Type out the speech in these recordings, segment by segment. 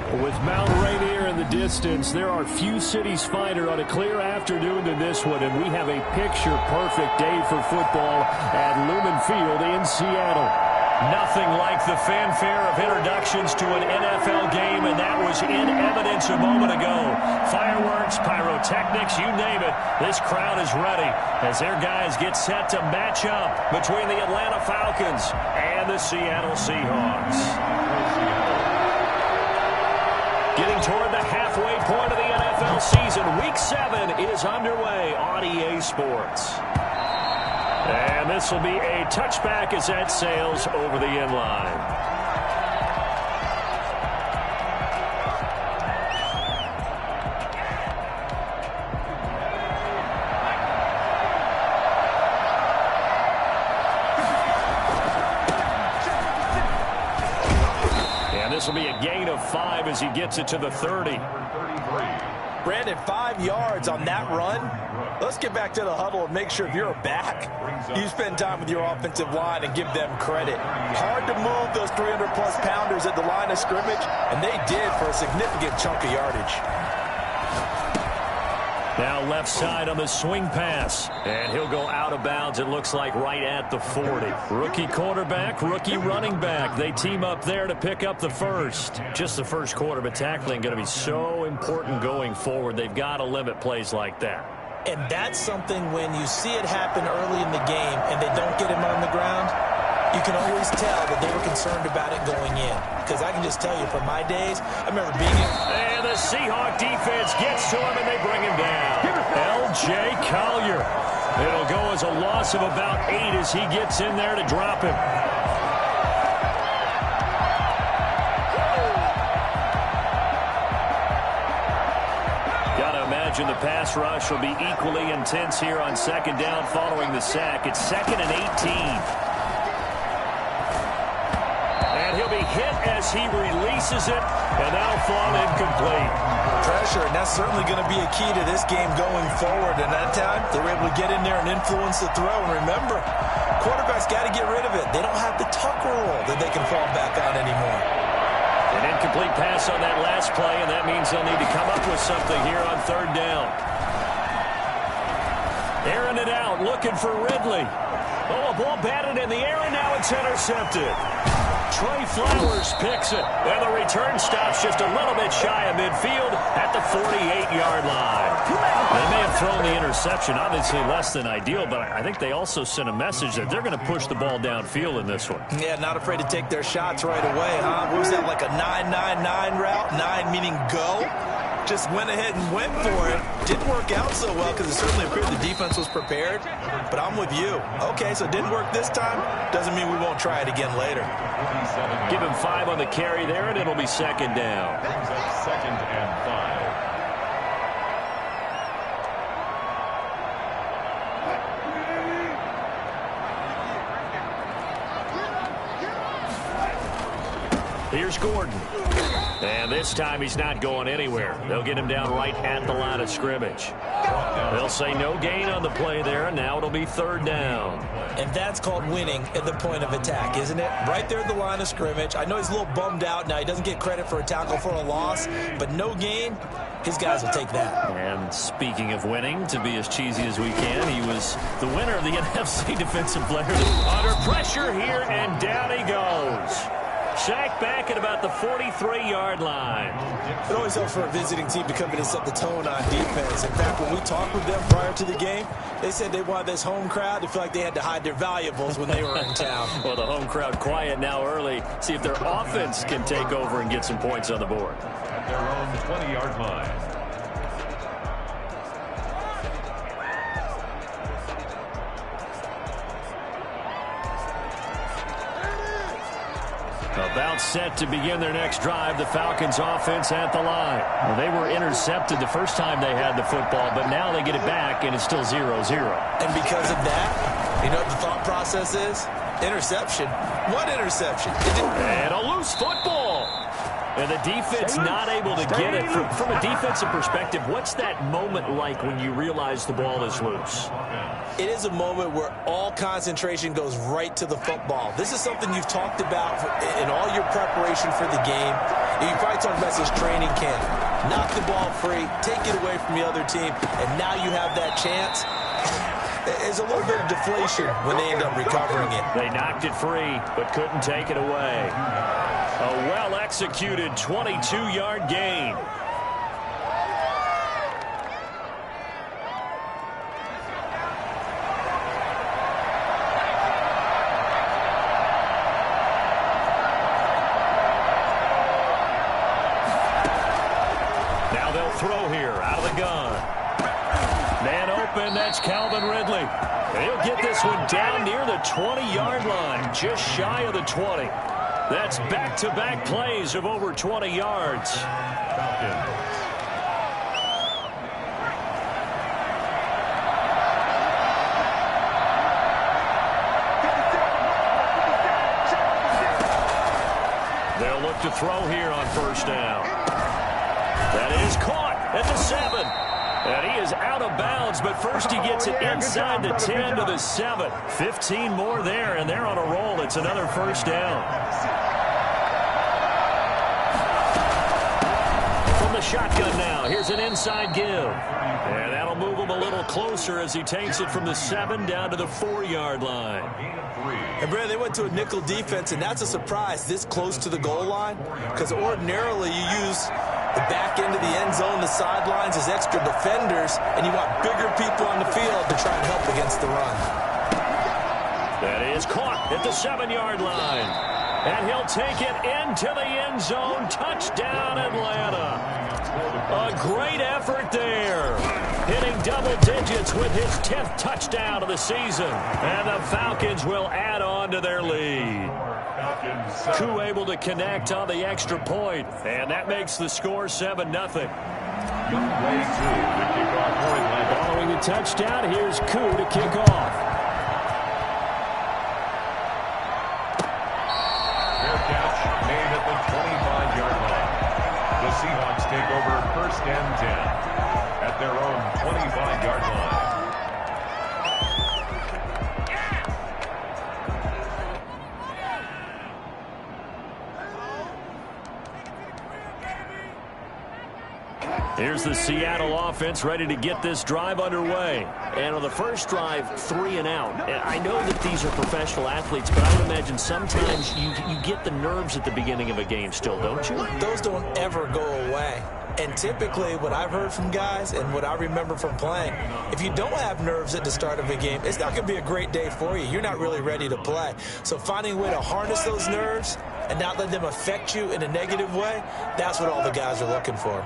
With Mount Rainier in the distance, there are few cities finer on a clear afternoon than this one, and we have a picture-perfect day for football at Lumen Field in Seattle. Nothing like the fanfare of introductions to an NFL game, and that was in evidence a moment ago. Fireworks, pyrotechnics, you name it. This crowd is ready as their guys get set to match up between the Atlanta Falcons and the Seattle Seahawks. Getting toward the halfway point of the NFL season, Week 7 is underway on EA Sports. And this will be a touchback as that sails over the end line. And this will be a gain of 5 as he gets it to the 30. Brandon, 5 yards on that run. Let's get back to the huddle and make sure if you're a back, you spend time with your offensive line and give them credit. Hard to move those 300-plus pounders at the line of scrimmage, and they did for a significant chunk of yardage. Now left side on the swing pass, and he'll go out of bounds, it looks like, right at the 40. Rookie quarterback, rookie running back. They team up there to pick up the first. Just the first quarter, but tackling going to be so important going forward. They've got to limit plays like that. And that's something when you see it happen early in the game and they don't get him on the ground, you can always tell that they were concerned about it going in. Because I can just tell you from my days, I remember being in. And the Seahawk defense gets to him and they bring him down. L.J. Collier. It'll go as a loss of about 8 as he gets in there to drop him. The pass rush will be equally intense here on second down following the sack. It's 2nd and 18. And he'll be hit as he releases it, and that'll fall incomplete. Pressure, and that's certainly going to be a key to this game going forward. And that time, they were able to get in there and influence the throw. And remember, quarterbacks got to get rid of it. They don't have the tuck rule that they can fall back on anymore. An incomplete pass on that last play, and that means they'll need to come up with something here on 3rd down. Airing it out, looking for Ridley. Oh, a ball batted in the air, and now it's intercepted. Trey Flowers picks it, and the return stops just a little bit shy of midfield at the 48-yard line. They may have thrown the interception, obviously less than ideal, but I think they also sent a message that they're going to push the ball downfield in this one. Yeah, not afraid to take their shots right away, huh? What was that, like a 9-9-9 route? 9 meaning go? Just went ahead and went for it. Didn't work out so well because it certainly appeared the defense was prepared. But I'm with you. Okay, so it didn't work this time. Doesn't mean we won't try it again later. Give him 5 on the carry there, and it'll be 2nd down. Brings up 2nd and 5. Here's Gordon. And this time he's not going anywhere. They'll get him down right at the line of scrimmage. They'll say no gain on the play there, and now it'll be 3rd down. And that's called winning at the point of attack, isn't it? Right there at the line of scrimmage. I know he's a little bummed out now. He doesn't get credit for a tackle for a loss, but no gain, his guys will take that. And speaking of winning, to be as cheesy as we can, he was the winner of the NFC Defensive Player. Under pressure here, and down he goes. Sacked back at about the 43-yard line. It always helps for a visiting team to come in and set the tone on defense. In fact, when we talked with them prior to the game, they said they wanted this home crowd to feel like they had to hide their valuables when they were in town. Well, the home crowd quiet now early. See if their offense can take over and get some points on the board. At their own 20-yard line. About set to begin their next drive, the Falcons offense at the line. Well, they were intercepted the first time they had the football, but now they get it back, and it's still 0-0. And because of that, you know what the thought process is? Interception. What interception? And a loose football. And the defense not able to get it. From a defensive perspective, what's that moment like when you realize the ball is loose? It is a moment where all concentration goes right to the football. This is something you've talked about in all your preparation for the game. You probably talked about this training camp. Knock the ball free, take it away from the other team, and now you have that chance. There's a little bit of deflation when they end up recovering it. They knocked it free, but couldn't take it away. A well-executed 22-yard gain. Now they'll throw here out of the gun. Man open, that's Calvin Ridley. He'll get this one down near the 20-yard line, just shy of the 20. That's back-to-back plays of over 20 yards. Falcons. They'll look to throw here on first down. That is caught at the 7. And he is out of bounds, but first he gets it inside the 10 to the 7. 15 more there, and they're on a roll. It's another first down. From the shotgun now, here's an inside give. And that'll move him a little closer as he takes it from the 7 down to the 4-yard line. And, Brad, they went to a nickel defense, and that's a surprise this close to the goal line, because ordinarily you use the back end of the end zone, the sidelines as extra defenders, and you want bigger people on the field to try and help against the run. That is caught at the 7-yard line. And he'll take it into the end zone. Touchdown, Atlanta. A great effort there. Hitting double digits with his 10th touchdown of the season. And the Falcons will add on to their lead. Koo able to connect on the extra point, and that makes the score 7-0. Following the touchdown, here's Koo to kick off. Fair catch made at the 25-yard line. The Seahawks take over first and 10 at their own 25-yard line. Here's the Seattle offense ready to get this drive underway. And on the first drive, 3 and out. And I know that these are professional athletes, but I would imagine sometimes you get the nerves at the beginning of a game still, don't you? Those don't ever go away. And typically what I've heard from guys and what I remember from playing, if you don't have nerves at the start of a game, it's not going to be a great day for you. You're not really ready to play. So finding a way to harness those nerves and not let them affect you in a negative way, that's what all the guys are looking for.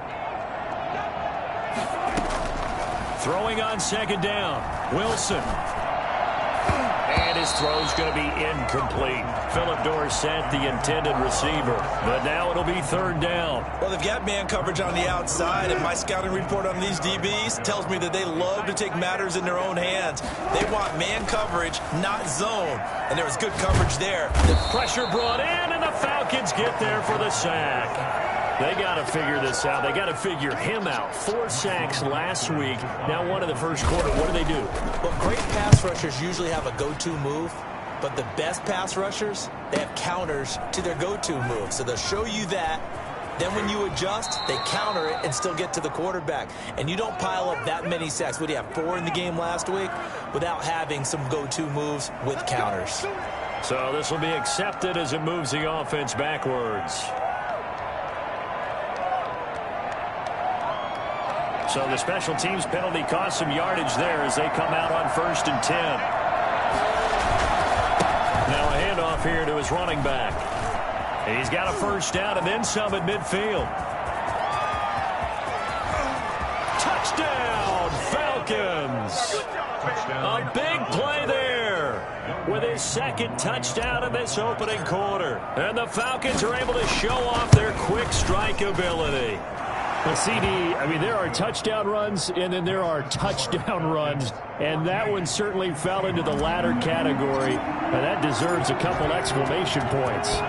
Throwing on second down, Wilson. And his throw's going to be incomplete. Philip Dorsett, the intended receiver. But now it'll be third down. Well, they've got man coverage on the outside, and my scouting report on these DBs tells me that they love to take matters in their own hands. They want man coverage, not zone. And there was good coverage there. The pressure brought in, and the Falcons get there for the sack. They got to figure this out. They got to figure him out. 4 sacks last week. Now 1 in the first quarter. What do they do? Well, great pass rushers usually have a go-to move, but the best pass rushers, they have counters to their go-to move. So they'll show you that. Then when you adjust, they counter it and still get to the quarterback. And you don't pile up that many sacks. What do you have, 4 in the game last week? Without having some go-to moves with counters. So this will be accepted as it moves the offense backwards. So the special teams penalty cost some yardage there as they come out on first and 10. Now a handoff here to his running back. He's got a first down and then some at midfield. Touchdown, Falcons! A big play there with his second touchdown in this opening quarter. And the Falcons are able to show off their quick strike ability. But CD, I mean, there are touchdown runs, and then there are touchdown runs, and that one certainly fell into the latter category, and that deserves a couple exclamation points.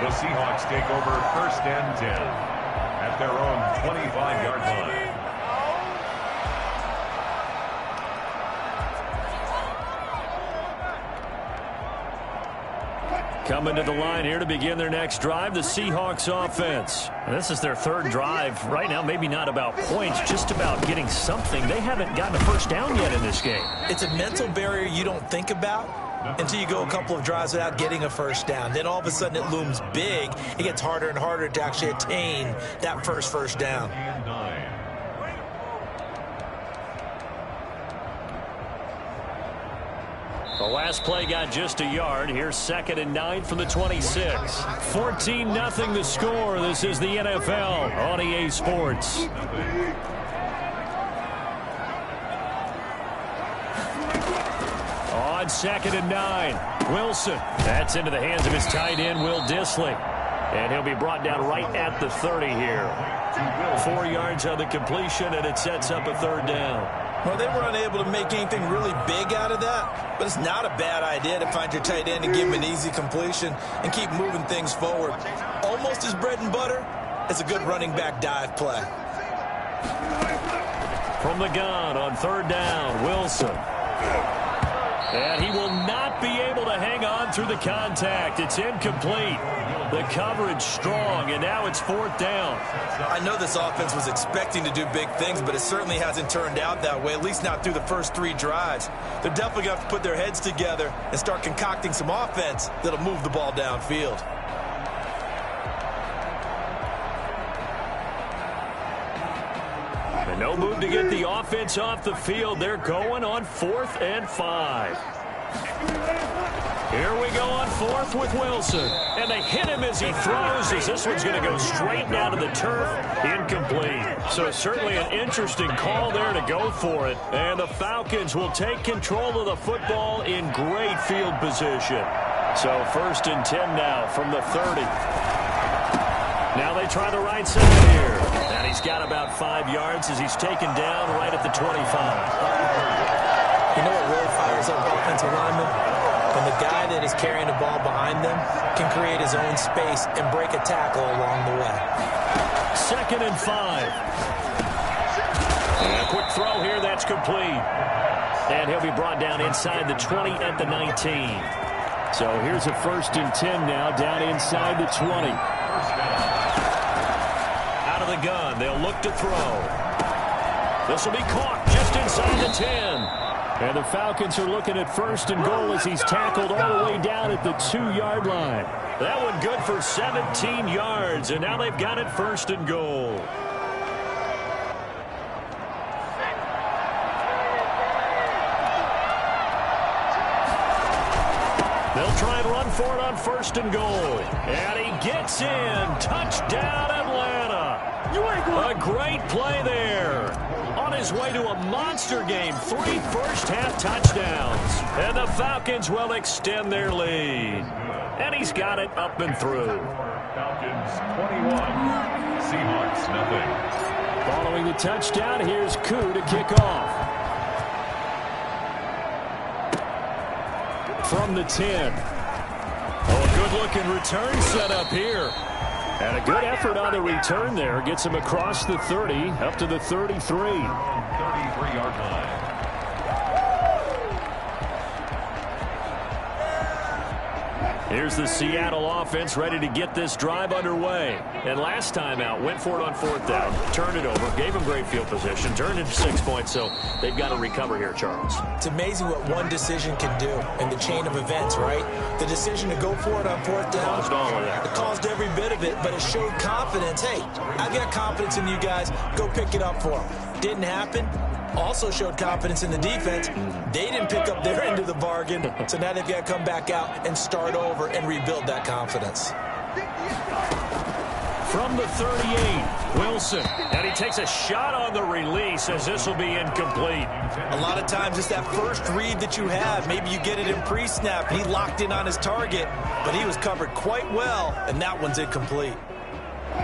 The Seahawks take over 1st and 10 at their own 25-yard line. Coming to the line here to begin their next drive, the Seahawks offense. And this is their 3rd drive. Right now, maybe not about points, just about getting something. They haven't gotten a first down yet in this game. It's a mental barrier you don't think about until you go a couple of drives without getting a first down. Then all of a sudden it looms big. It gets harder and harder to actually attain that first down. The last play got just a yard. Here's 2nd and 9 from the 26. 14-0 the score. This is the NFL on EA Sports. On 2nd and 9, Wilson. That's into the hands of his tight end, Will Dissly. And he'll be brought down right at the 30 here. 4 yards on the completion, and it sets up a 3rd down. Well, they were unable to make anything really big out of that, but it's not a bad idea to find your tight end and give him an easy completion and keep moving things forward. Almost his bread and butter is a good running back dive play. From the gun on 3rd down, Wilson. And he will not be able to hang on through the contact. It's incomplete. The coverage strong, and now it's 4th down. I know this offense was expecting to do big things, but it certainly hasn't turned out that way, at least not through the first 3 drives. They're definitely going to have to put their heads together and start concocting some offense that'll move the ball downfield. And no move to get the offense off the field. They're going on 4th and 5. Here we go on 4th with Wilson. And they hit him as he throws, as this one's going to go straight down to the turf. Incomplete. So certainly an interesting call there to go for it. And the Falcons will take control of the football in great field position. So 1st and 10 now from the 30. Now they try the right side here. And he's got about 5 yards as he's taken down right at the 25. You know what really fires up offensive linemen? When the guy that is carrying the ball behind them can create his own space and break a tackle along the way. 2nd and 5. And a quick throw here, that's complete. And he'll be brought down inside the 20 at the 19. So here's a 1st and 10 now, down inside the 20. Out of the gun, they'll look to throw. This will be caught just inside the 10. And the Falcons are looking at 1st and goal as he's tackled all the way down at the 2-yard line. That one good for 17 yards, and now they've got it 1st and goal. They'll try and run for it on 1st and goal. And he gets in. Touchdown, Atlanta. A great play there. On his way to a monster game, 3 first-half touchdowns. And the Falcons will extend their lead. And he's got it up and through. Falcons 21, Seahawks nothing. Following the touchdown, here's Koo to kick off. From the 10. Oh, a good-looking return set up here. And a good effort on the return there. Gets him across the 30, up to the 33. 33-yard line. Here's the Seattle offense ready to get this drive underway. And last time out, went for it on 4th down, turned it over, gave them great field position, turned into 6 points, so they've got to recover here, Charles. It's amazing what one decision can do in the chain of events, right? The decision to go for it on 4th down. Caused all of that. It caused every bit of it, but it showed confidence. Hey, I've got confidence in you guys. Go pick it up for them. Didn't happen. Also showed confidence in the defense. They didn't pick up their end of the bargain, so now they've got to come back out and start over and rebuild that confidence. From the 38, Wilson. And he takes a shot on the release as this will be incomplete. A lot of times it's that first read that you have. Maybe you get it in pre-snap. He locked in on his target, but he was covered quite well, and that one's incomplete.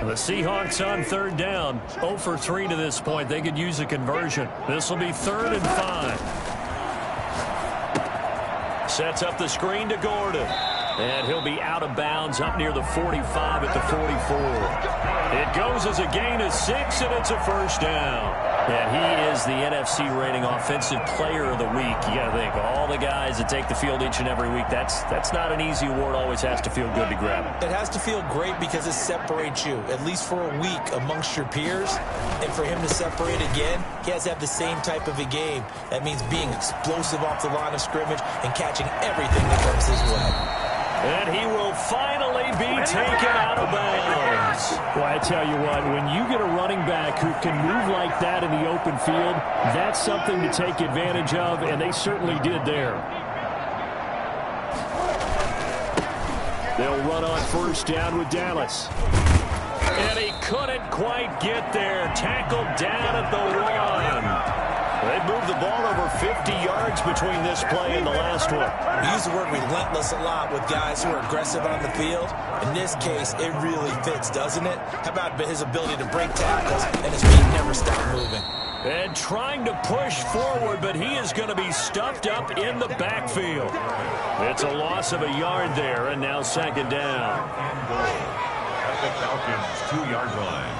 The Seahawks on 3rd down, 0 for 3 to this point. They could use a conversion. This will be 3rd and 5. Sets up the screen to Gordon. And he'll be out of bounds up near the 45 at the 44. It goes as a gain of 6, and it's a first down. And he is the NFC rating offensive player of the week. You got to think, all the guys that take the field each and every week, that's not an easy award. Always has to feel good to grab it. It has to feel great because it separates you, at least for a week, amongst your peers. And for him to separate again, he has to have the same type of a game. That means being explosive off the line of scrimmage and catching everything that comes his way. And he will finally be taken out of bounds. Well, I tell you what, when you get a running back who can move like that in the open field, that's something to take advantage of, and they certainly did there. They'll run on first down with Dallas. And he couldn't quite get there. Tackled down at the 1. They've moved the ball over 50 yards between this play and the last one. We use the word relentless a lot with guys who are aggressive on the field. In this case, it really fits, doesn't it? How about his ability to break tackles and his feet never stop moving? And trying to push forward, but he is going to be stuffed up in the backfield. It's a loss of a yard there, and now second down. At the Falcons' 2-yard line.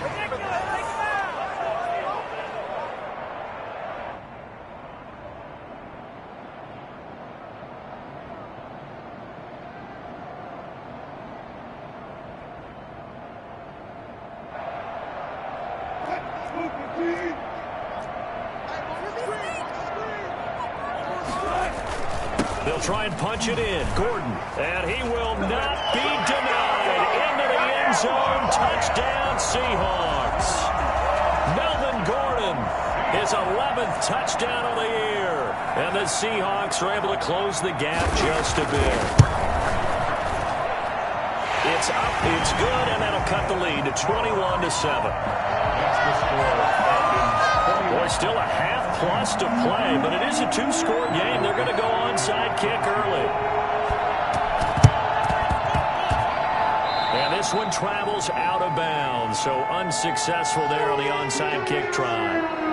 They'll try and punch it in. Gordon. And he will not be denied. Into the end zone. Touchdown, Seahawks. Melvin Gordon, his 11th touchdown of the year. And the Seahawks are able to close the gap just a bit. It's up, it's good, and that'll cut the lead to 21-7. That's the score. Boy, still a half-plus to play, but it is a 2-score game. They're going to go onside kick early. And this one travels out of bounds, so unsuccessful there on the onside kick try.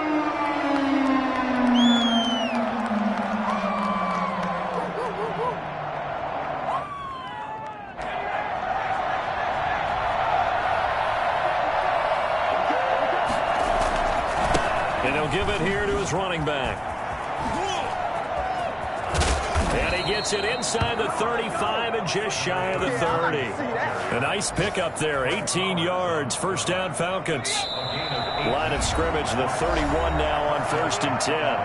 And he'll give it here to his running back. And he gets it inside the 35 and just shy of the 30. A nice pickup there, 18 yards, first down Falcons. Line of scrimmage, the 31 now on 1st and 10.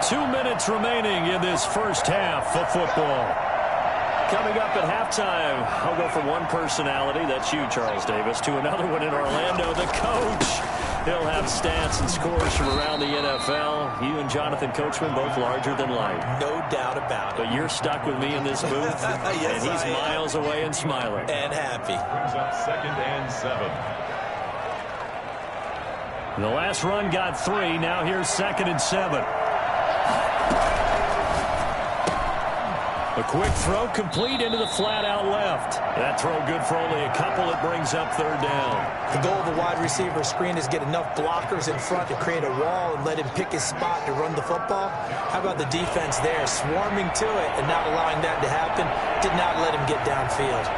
2 minutes remaining in this first half of football. Coming up at halftime, I'll go from one personality, that's you, Charles Davis, to another one in Orlando, the coach. He'll have stats and scores from around the NFL. You and Jonathan Coachman, both larger than life. No doubt about it. But you're stuck with me in this booth, yes, and he's miles away and smiling. And happy. Brings up 2nd and 7. The last run got 3. Now here's 2nd and 7. A quick throw complete into the flat out left. That throw good for only a couple. It brings up 3rd down. The goal of a wide receiver screen is get enough blockers in front to create a wall and let him pick his spot to run the football. How about the defense there, swarming to it and not allowing that to happen? Did not let him get downfield.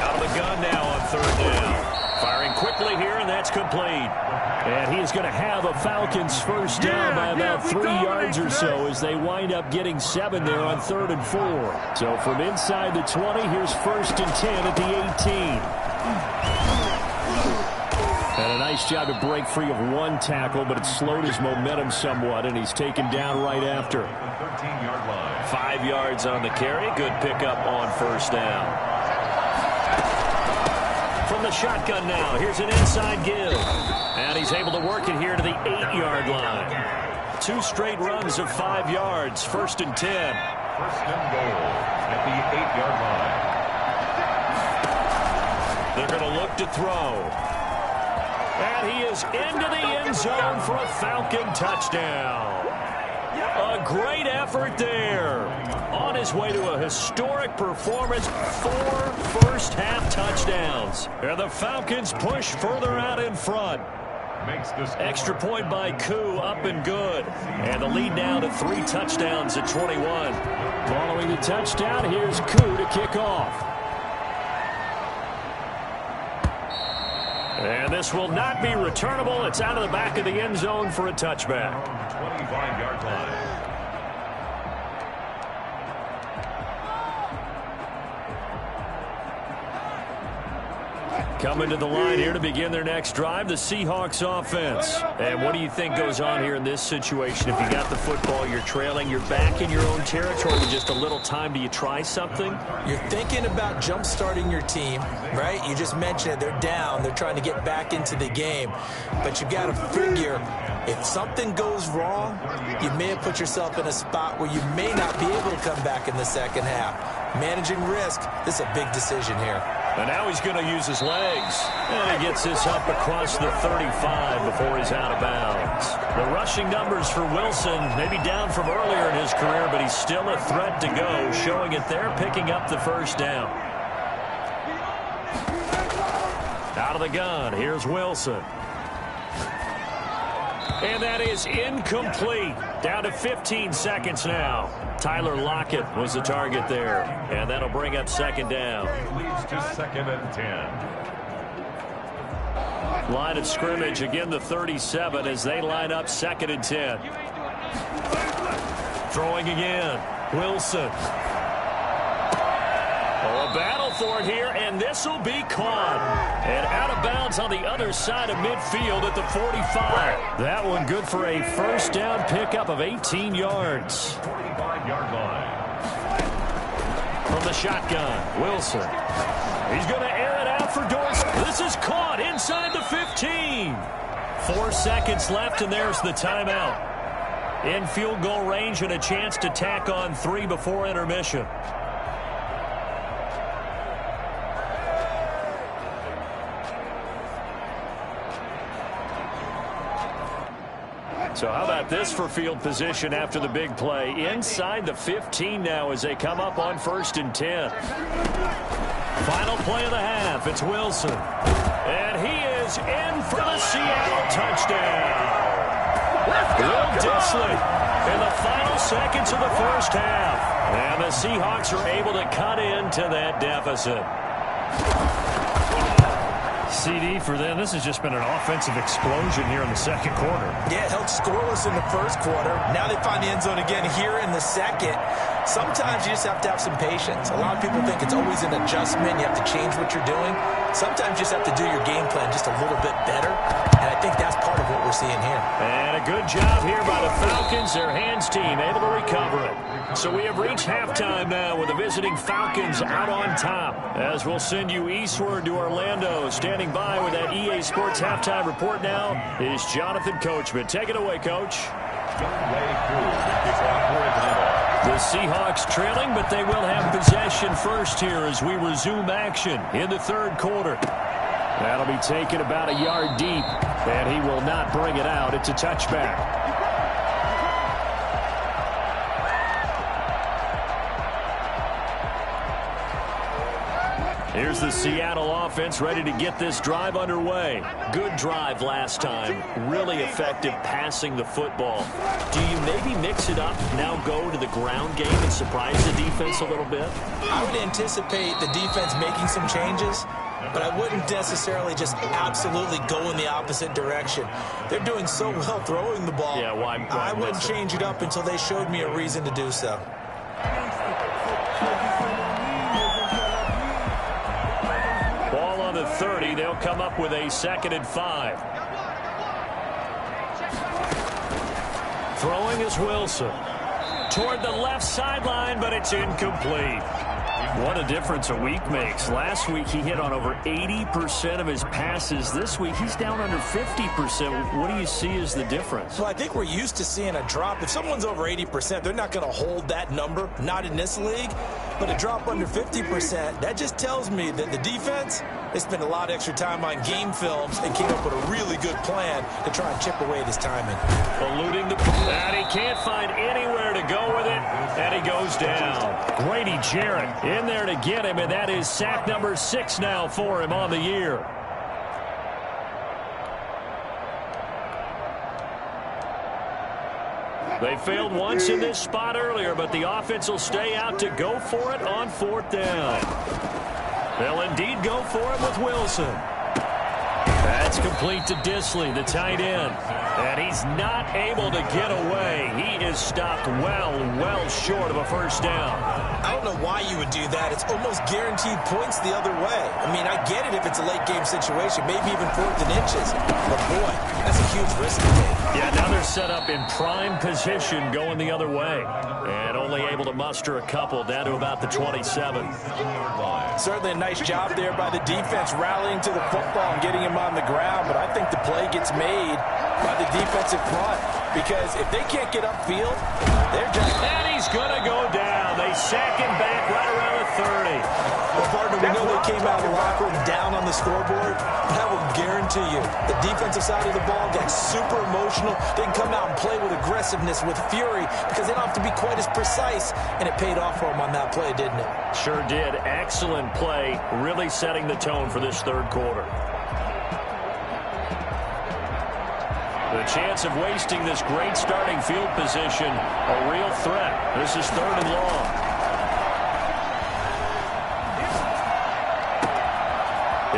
Out of the gun now on 3rd down. Firing quickly here, and that's complete. And he's going to have a Falcons first down by about 3 yards or so as they wind up getting 7 there on 3rd and 4. So from inside the 20, here's 1st and 10 at the 18. And a nice job to break free of one tackle, but it slowed his momentum somewhat, and he's taken down right after. 13-yard line. 5 yards on the carry. Good pickup on 1st down. From the shotgun now, here's an inside give. And he's able to work it here to the 8-yard line. 2 straight runs of 5 yards, 1st and 10. 1st and goal at the 8-yard line. They're going to look to throw. And he is into the end zone for a Falcon touchdown. A great effort there. On his way to a historic performance, 4 first-half touchdowns. And the Falcons push further out in front. makes this Extra point by Koo, up and good. And the lead now to 3 touchdowns at 21. Following the touchdown, here's Koo to kick off. And this will not be returnable. It's out of the back of the end zone for a touchback. 25-yard line. Coming to the line here to begin their next drive, the Seahawks offense. And what do you think goes on here in this situation? If you got the football, you're trailing, you're back in your own territory with just a little time. Do you try something? You're thinking about jump-starting your team, right? You just mentioned it. They're down. They're trying to get back into the game. But you got to figure, if something goes wrong, you may have put yourself in a spot where you may not be able to come back in the second half. Managing risk, this is a big decision here. And now he's going to use his legs. And he gets this up across the 35 before he's out of bounds. The rushing numbers for Wilson, maybe down from earlier in his career, but he's still a threat to go, showing it there, picking up the first down. Out of the gun, here's Wilson. And that is incomplete. Down to 15 seconds now. Tyler Lockett was the target there. And that'll bring up second down. Leads to 2nd and 10. Line of scrimmage, again the 37 as they line up 2nd and 10. Throwing again. Wilson. Oh, a battle for it here, and this will be caught. And out of bounds on the other side of midfield at the 45. That one good for a first down pickup of 18 yards. 45-yard line. From the shotgun, Wilson. He's going to air it out for Dorsey. This is caught inside the 15. 4 seconds left, and there's the timeout. In field goal range and a chance to tack on 3 before intermission. So how about this for field position after the big play? Inside the 15 now as they come up on 1st and 10. Final play of the half. It's Wilson. And he is in for the Seattle touchdown. Will Dissly in the final seconds of the first half. And the Seahawks are able to cut into that deficit. CD for them. This has just been an offensive explosion here in the second quarter. Yeah, it held scoreless in the first quarter. Now they find the end zone again here in the second. Sometimes you just have to have some patience. A lot of people think it's always an adjustment. You have to change what you're doing. Sometimes you just have to do your game plan just a little bit better. And I think that's part of what we're seeing here. And a good job here by the Falcons. Their hands team able to recover it. So we have reached halftime now with the visiting Falcons out on top. As we'll send you eastward to Orlando. Standing by with that EA Sports halftime report now is Jonathan Coachman. Take it away, Coach. The Seahawks trailing, but they will have possession first here as we resume action in the third quarter. That'll be taken about a yard deep, and he will not bring it out. It's a touchback. Here's the Seattle offense ready to get this drive underway. Good drive last time. Really effective passing the football. Do you maybe mix it up, now go to the ground game and surprise the defense a little bit? I would anticipate the defense making some changes, but I wouldn't necessarily just absolutely go in the opposite direction. They're doing so well throwing the ball. Yeah, why I wouldn't change it up until they showed me a reason to do so. Ball on the 30. They'll come up with a 2nd and 5. Throwing is Wilson. Toward the left sideline, but it's incomplete. What a difference a week makes. Last week he hit on over 80% of his passes. This week he's down under 50%. What do you see as the difference? Well, I think we're used to seeing a drop. If someone's over 80%, they're not going to hold that number, not in this league. But a drop under 50%, that just tells me that the defense, they spent a lot of extra time on game films and came up with a really good plan to try and chip away at his timing. Eluding the and he can't find anywhere to go with it, and he goes down. Grady Jarrett in there to get him, and that is sack number 6 now for him on the year. They failed once in this spot earlier, but the offense will stay out to go for it on 4th down. They'll indeed go for it with Wilson. That's complete to Disley, the tight end. And he's not able to get away. He is stopped well short of a first down. I don't know why you would do that. It's almost guaranteed points the other way. I mean, I get it if it's a late game situation, maybe even 4th and inches. But boy, that's a huge risk to take. Yeah, now they're set up in prime position going the other way. And only able to muster a couple down to about the 27. Certainly a nice job there by the defense rallying to the football and getting him on the ground. But I think the play gets made by the defensive front, because if they can't get upfield, they're just... And he's going to go down. They sack him back right around the 30. Well, partner, we know they came out of the locker room down on the scoreboard, but I will guarantee you the defensive side of the ball got super emotional. They can come out and play with aggressiveness, with fury, because they don't have to be quite as precise, and it paid off for them on that play, didn't it? Sure did. Excellent play, really setting the tone for this 3rd quarter. The chance of wasting this great starting field position, a real threat. This is 3rd and long.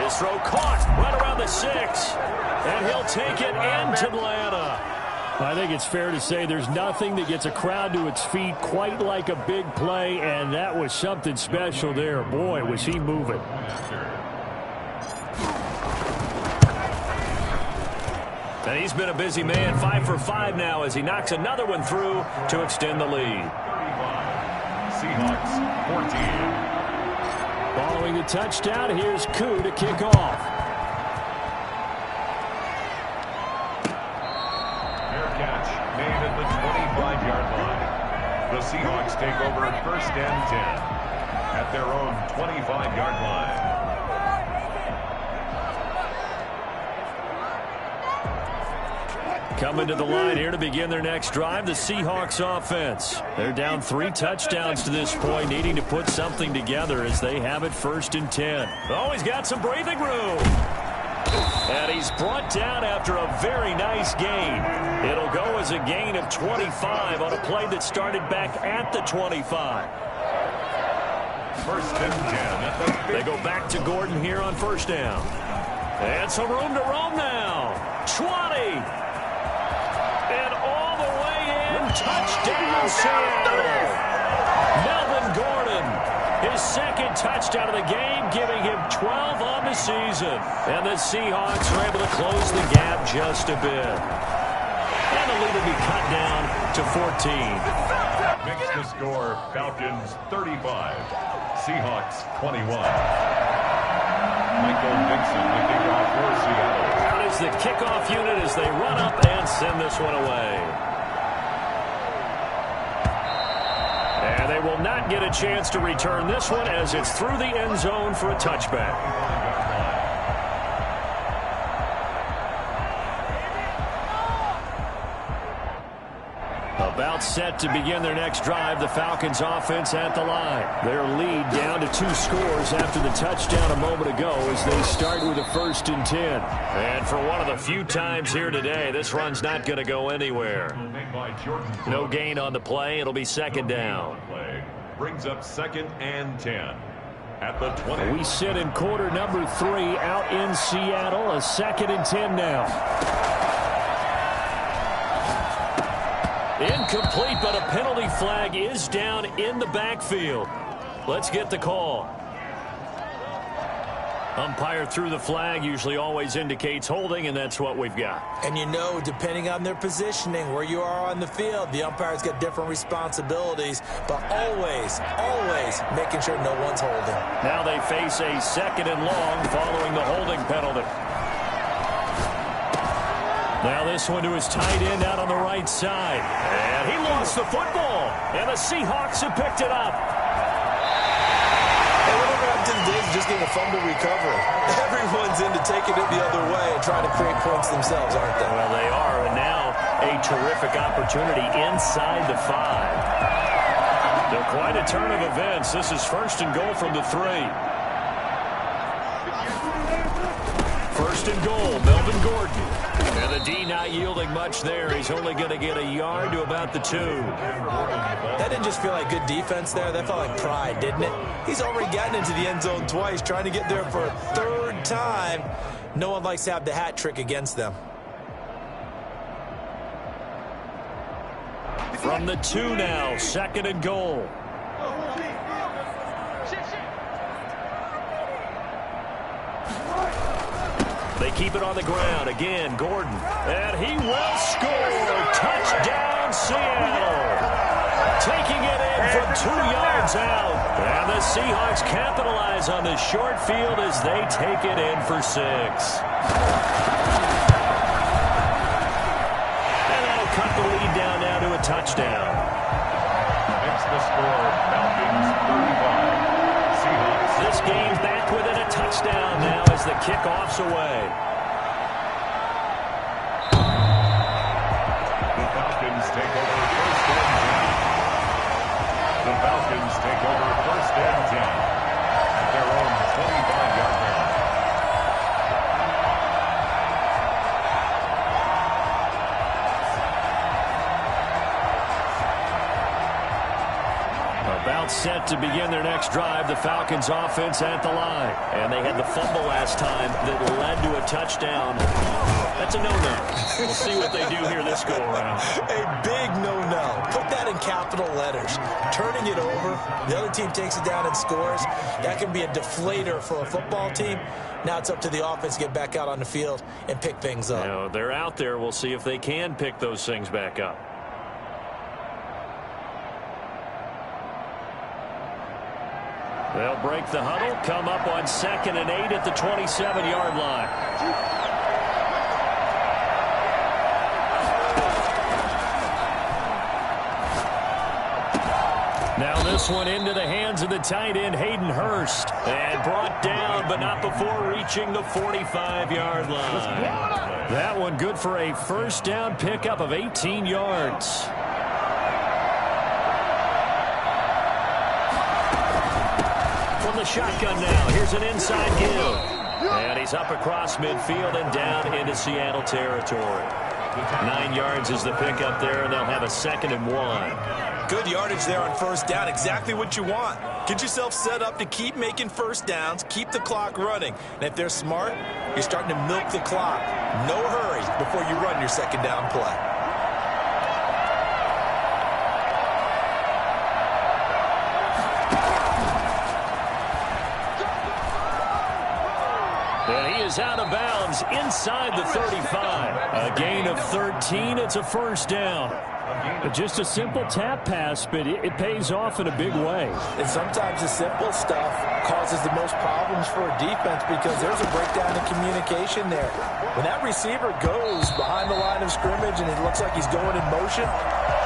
His throw caught right around the 6. And he'll take it into Atlanta. I think it's fair to say there's nothing that gets a crowd to its feet quite like a big play, and that was something special there. Boy, was he moving. And he's been a busy man, 5 for 5 now as he knocks another one through to extend the lead. Seahawks 14. Following the touchdown, here's Koo to kick off. Fair catch made at the 25-yard line. The Seahawks take over 1st and 10 at their own 25-yard line. Coming to the line here to begin their next drive, the Seahawks offense. They're down 3 touchdowns to this point, needing to put something together as they have it 1st and 10. Oh, he's got some breathing room. And he's brought down after a very nice gain. It'll go as a gain of 25 on a play that started back at the 25. 1st and 10. They go back to Gordon here on 1st down. And some room to roam now. 20. And all the way in. Touchdown, Seattle. Melvin Gordon. His 2nd touchdown of the game, giving him 12 on the season. And the Seahawks are able to close the gap just a bit. And the lead will be cut down to 14. Makes the score Falcons 35, Seahawks 21. Michael Dixon the kickoff for Seattle. Out is the kickoff unit as they run up and send this one away. And they will not get a chance to return this one as it's through the end zone for a touchback. About set to begin their next drive, the Falcons offense at the line. Their lead down to 2 scores after the touchdown a moment ago as they start with a 1st and 10. And for one of the few times here today, this run's not going to go anywhere. No gain on the play. It'll be 2nd down. Brings up 2nd and 10 at the 20. We sit in quarter number 3 out in Seattle. A 2nd and 10 now. Incomplete, but a penalty flag is down in the backfield. Let's get the call. Umpire threw the flag, usually always indicates holding, and that's what we've got. And you know, depending on their positioning, where you are on the field, the umpire's got different responsibilities, but always making sure no one's holding. Now they face a 2nd and long following the holding penalty. Now this one to his tight end out on the right side. And he lost the football. And the Seahawks have picked it up. Hey, whatever happened to the days of just getting a fumble recovery? Everyone's into taking it the other way and trying to create points themselves, aren't they? Well, they are. And now a terrific opportunity inside the 5. They're quite a turn of events. This is 1st and goal from the 3. 1st and goal, Melvin Gordon. And the D not yielding much there. He's only going to get a yard to about the 2. That didn't just feel like good defense there. That felt like pride, didn't it? He's already gotten into the end zone twice, trying to get there for a 3rd time. No one likes to have the hat trick against them. From the 2 now, 2nd and goal. They keep it on the ground. Again, Gordon. And he will score. Touchdown, Seattle. Taking it in from 2 yards out. And the Seahawks capitalize on the short field as they take it in for 6. And that'll cut the lead down now to a touchdown. Makes the score Falcons 35. Seahawks. This game back within a touchdown now as the kickoff's away. The Falcons take over 1st and 10. The Falcons take over 1st and 10 at their own 25-yard line. About set to begin their next drive, the Falcons offense at the line. And they had the fumble last time that led to a touchdown. That's a no-no. We'll see what they do here this go-around. A big no-no. Put that in capital letters. Turning it over, the other team takes it down and scores. That can be a deflator for a football team. Now it's up to the offense to get back out on the field and pick things up. You know, they're out there. We'll see if they can pick those things back up. They'll break the huddle, come up on 2nd and 8 at the 27-yard line. Now this one into the hands of the tight end, Hayden Hurst. And brought down, but not before reaching the 45-yard line. That one good for a 1st down pickup of 18 yards. From the shotgun now, here's an inside give. And he's up across midfield and down into Seattle territory. 9 yards is the pickup there, and they'll have a 2nd and 1. Good yardage there on 1st down. Exactly what you want. Get yourself set up to keep making 1st downs, keep the clock running. And if they're smart, you're starting to milk the clock. No hurry before you run your 2nd down play. And he is out of bounds inside the 35. A gain of 13. It's a 1st down. Just a simple tap pass, but it pays off in a big way. And sometimes the simple stuff causes the most problems for a defense because there's a breakdown in communication there. When that receiver goes behind the line of scrimmage and it looks like he's going in motion,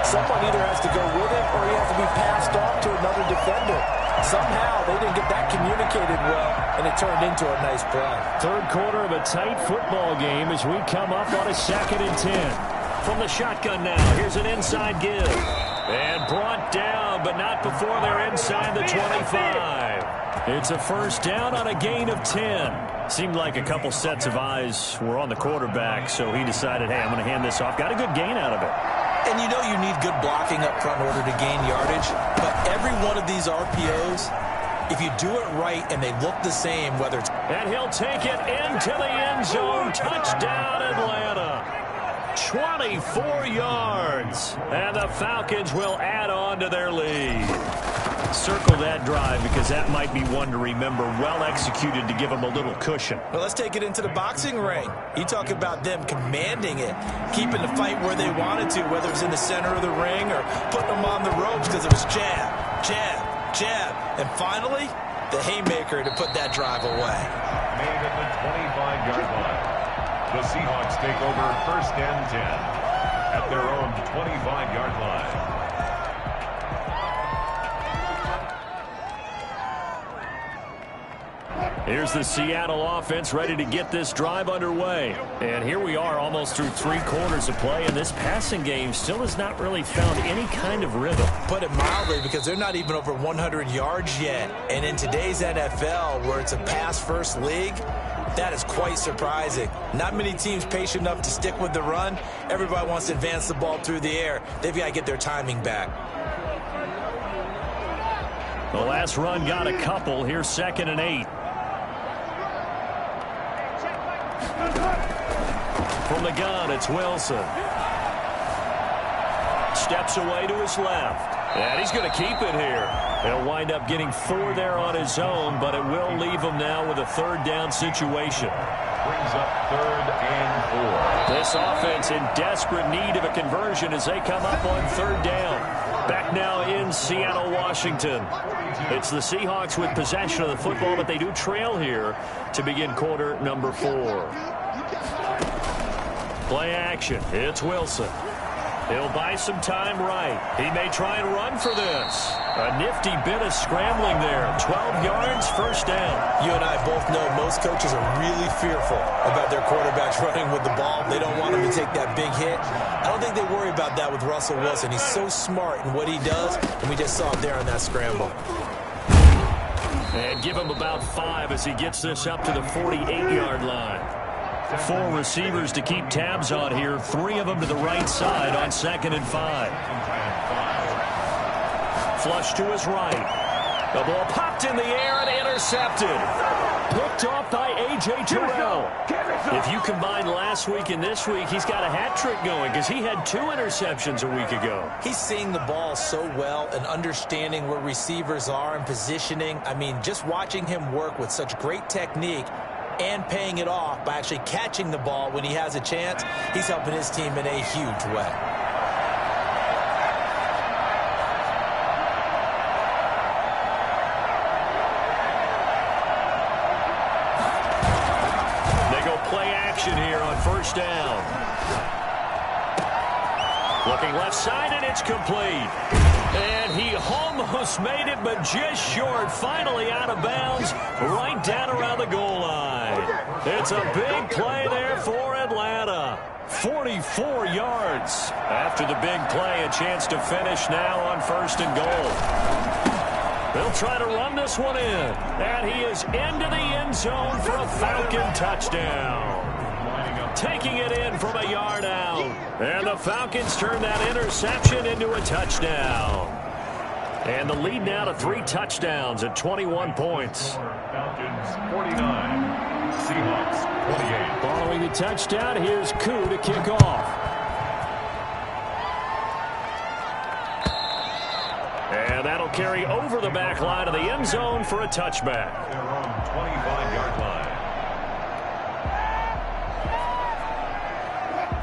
someone either has to go with him or he has to be passed off to another defender. Somehow they didn't get that communicated well, and it turned into a nice play. 3rd quarter of a tight football game as we come up on a 2nd and 10. From the shotgun now, here's an inside give. And brought down, but not before they're inside the 25. It's a 1st down on a gain of 10. Seemed like a couple sets of eyes were on the quarterback, so he decided, hey, I'm going to hand this off. Got a good gain out of it. And you know you need good blocking up front in order to gain yardage. But every one of these RPOs, if you do it right and they look the same, whether it's... And he'll take it into the end zone. Touchdown, Atlanta. 24 yards. And the Falcons will add on to their lead. Circle that drive because that might be one to remember. Well executed to give them a little cushion. Well, let's take it into the boxing ring. You talk about them commanding it, keeping the fight where they wanted to, whether it's in the center of the ring or putting them on the ropes because it was jab, jab, jab. And finally, the haymaker to put that drive away. Made at the 25-yard line. The Seahawks take over 1st and 10 at their own 25-yard line. Here's the Seattle offense ready to get this drive underway. And here we are almost through 3 quarters of play, and this passing game still has not really found any kind of rhythm. Put it mildly, because they're not even over 100 yards yet. And in today's NFL, where it's a pass-first league, That is quite surprising. Not many teams patient enough to stick with the run. Everybody wants to advance the ball through the air. They've got to get their timing back. The last run got a couple. Here's 2nd and 8. From the gun, it's Wilson. Steps away to his left. And he's going to keep it here. He'll wind up getting 4 there on his own, but it will leave him now with a 3rd down situation. Brings up 3rd and 4. This offense in desperate need of a conversion as they come up on 3rd down. Back now in Seattle, Washington. It's the Seahawks with possession of the football, but they do trail here to begin quarter number 4. Play action. It's Wilson. He'll buy some time right. He may try and run for this. A nifty bit of scrambling there. 12 yards, 1st down. You and I both know most coaches are really fearful about their quarterbacks running with the ball. They don't want him to take that big hit. I don't think they worry about that with Russell Wilson. He's so smart in what he does, and we just saw it there on that scramble. And give him about 5 as he gets this up to the 48-yard line. 4 receivers to keep tabs on here. 3 of them to the right side on 2nd and 5. Flush to his right. The ball popped in the air and intercepted. Picked off by A.J. Terrell. If you combine last week and this week, he's got a hat trick going because he had 2 interceptions a week ago. He's seeing the ball so well and understanding where receivers are and positioning. I mean, just watching him work with such great technique and paying it off by actually catching the ball when he has a chance, he's helping his team in a huge way. They go play action here on 1st down. Looking left side, and it's complete. And he almost made it, but just short. Finally out of bounds, right down around the goal line. It's a big play there for Atlanta. 44 yards. After the big play, a chance to finish now on 1st and goal. They'll try to run this one in. And he is into the end zone for a Falcon touchdown. Taking it in from a yard out. And the Falcons turn that interception into a touchdown. And the lead now to 3 touchdowns at 21 points. Falcons 49, Seahawks 28. Following the touchdown, here's Koo to kick off. And that'll carry over the back line of the end zone for a touchback. Their own 25-yard line.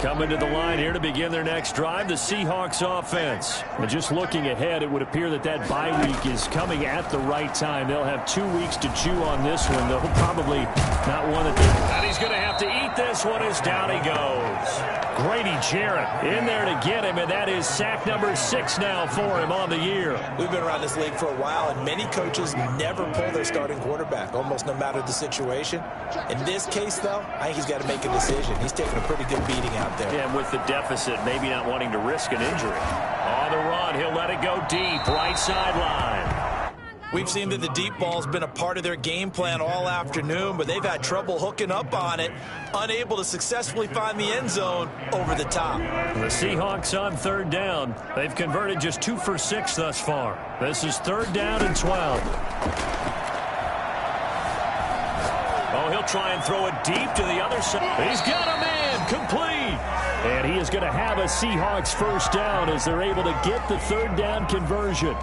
Coming to the line here to begin their next drive, the Seahawks offense. And just looking ahead, it would appear that that bye week is coming at the right time. They'll have 2 weeks to chew on this one, though probably not one that they... And he's going to have to eat this one as down he goes. Grady Jarrett in there to get him, and that is sack number 6 now for him on the year. We've been around this league for a while, and many coaches never pull their starting quarterback, almost no matter the situation. In this case, though, I think he's got to make a decision. He's taking a pretty good beating out there. Yeah, with the deficit, maybe not wanting to risk an injury. On the run, he'll let it go deep, right sideline. We've seen that the deep ball's been a part of their game plan all afternoon, but they've had trouble hooking up on it, unable to successfully find the end zone over the top. The Seahawks on 3rd down. They've converted just 2 for 6 thus far. This is 3rd down and 12. Oh, he'll try and throw it deep to the other side. He's got a man, complete. And he is going to have a Seahawks 1st down as they're able to get the 3rd down conversion.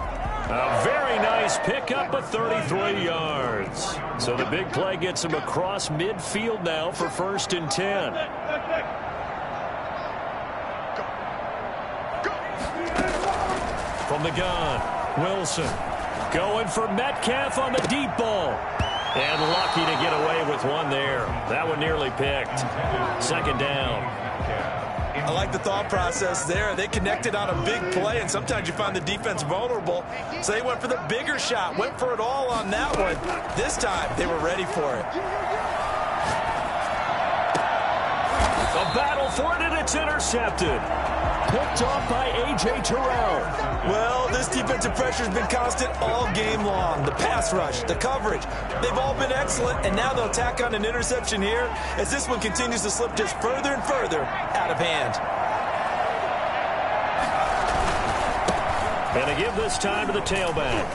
A very nice pickup of 33 yards. So the big play gets him across midfield now for 1st and 10. From the gun, Wilson going for Metcalf on the deep ball. And lucky to get away with one there. That one nearly picked. 2nd down. I like the thought process there. They connected on a big play, and sometimes you find the defense vulnerable. So they went for the bigger shot, went for it all on that one. This time, they were ready for it. The battle for it, and it's intercepted. Picked off by A.J. Terrell. Well, this defensive pressure has been constant all game long. The pass rush, the coverage, they've all been excellent, and now they'll tack on an interception here as this one continues to slip just further and further out of hand. And to give this time to the tailback.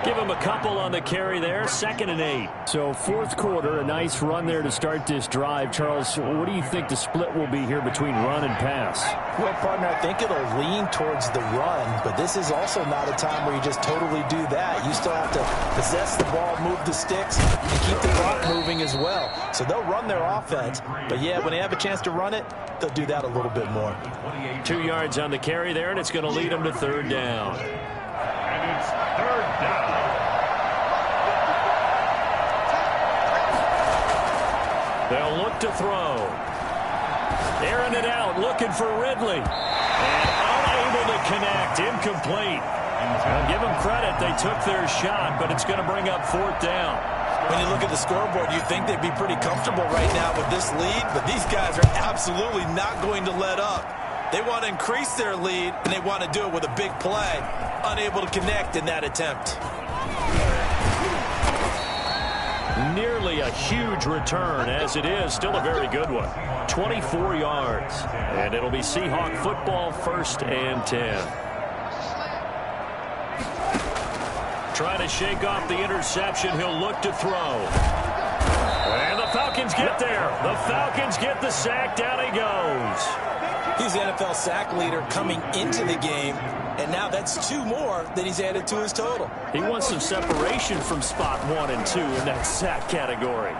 Give him a couple on the carry there, 2nd and 8. So fourth quarter, a nice run there to start this drive. Charles, what do you think the split will be here between run and pass? Well, partner, I think it'll lean towards the run, but this is also not a time where you just totally do that. You still have to possess the ball, move the sticks, and keep the clock moving as well. So they'll run their offense, but yeah, when they have a chance to run it, they'll do that a little bit more. 2 yards on the carry there, and it's going to lead them to 3rd down. And it's 3rd down. They'll look to throw. Airing it out, looking for Ridley. And unable to connect, incomplete. I'll give them credit, they took their shot, but it's going to bring up 4th down. When you look at the scoreboard, you'd think they'd be pretty comfortable right now with this lead, but these guys are absolutely not going to let up. They want to increase their lead, and they want to do it with a big play. Unable to connect in that attempt. Nearly a huge return, as it is still a very good one. 24 yards, and it'll be Seahawk football, 1st and 10. Trying to shake off the interception, he'll look to throw. And the Falcons get there. The Falcons get the sack, down he goes. He's the NFL sack leader coming into the game, and now that's 2 more that he's added to his total. He wants some separation from spot 1 and 2 in that sack category.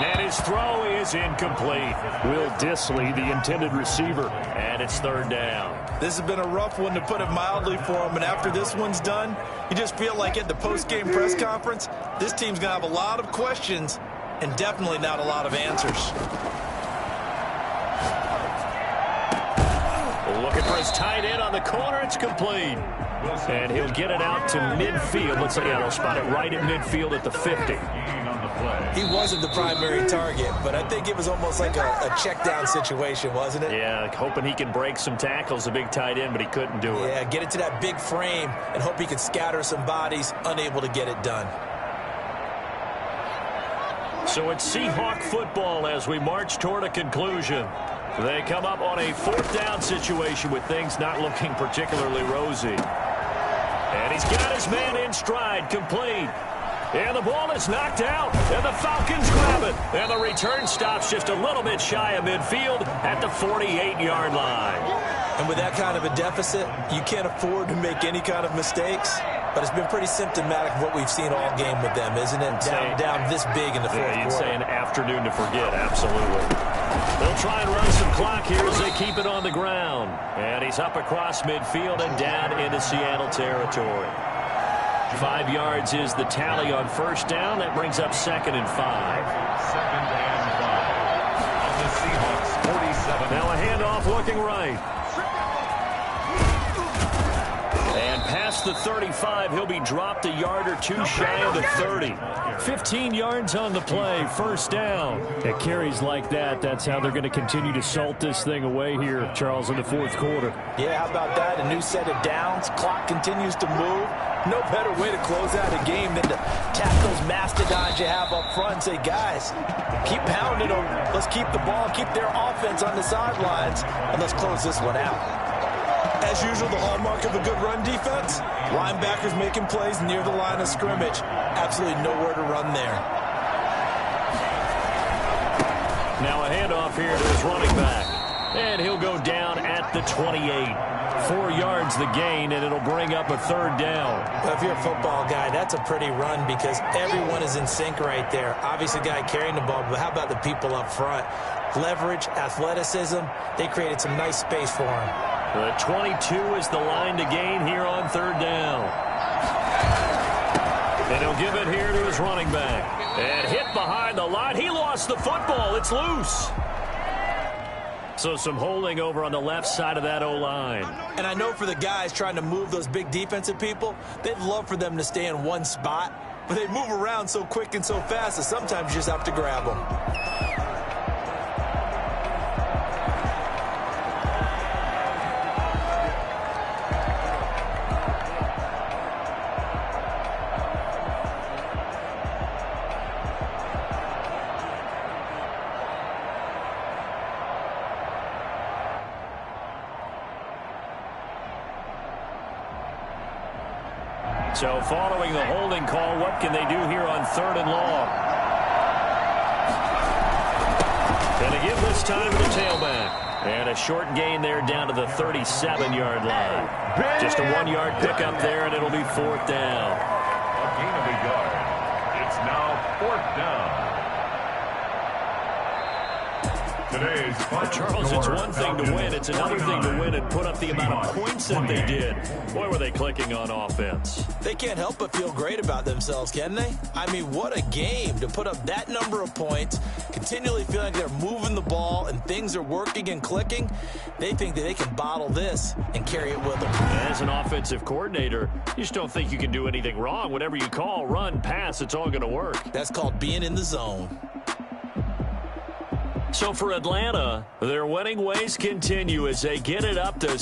And his throw is incomplete. Will Dissly, the intended receiver, and it's 3rd down. This has been a rough one, to put it mildly, for him, and after this one's done, you just feel like at the post-game press conference, this team's going to have a lot of questions and definitely not a lot of answers. Looking for his tight end on the corner. It's complete. And he'll get it out to midfield. Let's say they'll spot it right at midfield at the 50. He wasn't the primary target, but I think it was almost like a check down situation, wasn't it? Yeah, hoping he can break some tackles, a big tight end, but he couldn't do it. Yeah, get it to that big frame and hope he could scatter some bodies, unable to get it done. So it's Seahawk football as we march toward a conclusion. They come up on a 4th down situation with things not looking particularly rosy. And he's got his man in stride, complete. And the ball is knocked out, and the Falcons grab it. And the return stops just a little bit shy of midfield at the 48-yard line. And with that kind of a deficit, you can't afford to make any kind of mistakes. But it's been pretty symptomatic of what we've seen all game with them, isn't it? Down this big in the 4th quarter. You'd say an afternoon to forget, absolutely. They'll try and run some clock here as they keep it on the ground. And he's up across midfield and down into Seattle territory. 5 yards is the tally on 1st down. That brings up 2nd and 5. 2nd and 5. On the Seahawks 47. Now a handoff looking right. And past the 35, he'll be dropped a yard or 2 shy of the 30. 15 yards on the play, 1st down. At carries like that, that's how they're going to continue to salt this thing away here, Charles, in the 4th quarter. Yeah, how about that? A new set of downs. Clock continues to move. No better way to close out a game than to tap those mastodons you have up front and say, guys, keep pounding them. Let's keep the ball, keep their offense on the sidelines, and let's close this one out. As usual, the hallmark of a good run defense, linebackers making plays near the line of scrimmage. Absolutely nowhere to run there. Now a handoff here to his running back. And he'll go down at the 28. 4 yards the gain, and it'll bring up a 3rd down. Well, if you're a football guy, that's a pretty run because everyone is in sync right there. Obviously, the guy carrying the ball, but how about the people up front? Leverage, athleticism, they created some nice space for him. The 22 is the line to gain here on 3rd down. And he'll give it here to his running back. And hit behind the line. He lost the football. It's loose. So some holding over on the left side of that O-line. And I know for the guys trying to move those big defensive people, they'd love for them to stay in one spot. But they move around so quick and so fast that sometimes you just have to grab them. So following the holding call, what can they do here on 3rd and long? Gonna give this time to the tailback. And a short gain there down to the 37-yard line. Just a 1-yard pickup there, and it'll be 4th down. A gain of a yard. It's now 4th down. Today's Charles, it's one thing to win. It's another thing to win and put up the amount of points that they did. Boy, were they clicking on offense. They can't help but feel great about themselves, can they? I mean, what a game to put up that number of points, continually feeling like they're moving the ball and things are working and clicking. They think that they can bottle this and carry it with them. As an offensive coordinator, you just don't think you can do anything wrong. Whatever you call, run, pass, it's all going to work. That's called being in the zone. So for Atlanta, their winning ways continue as they get it up to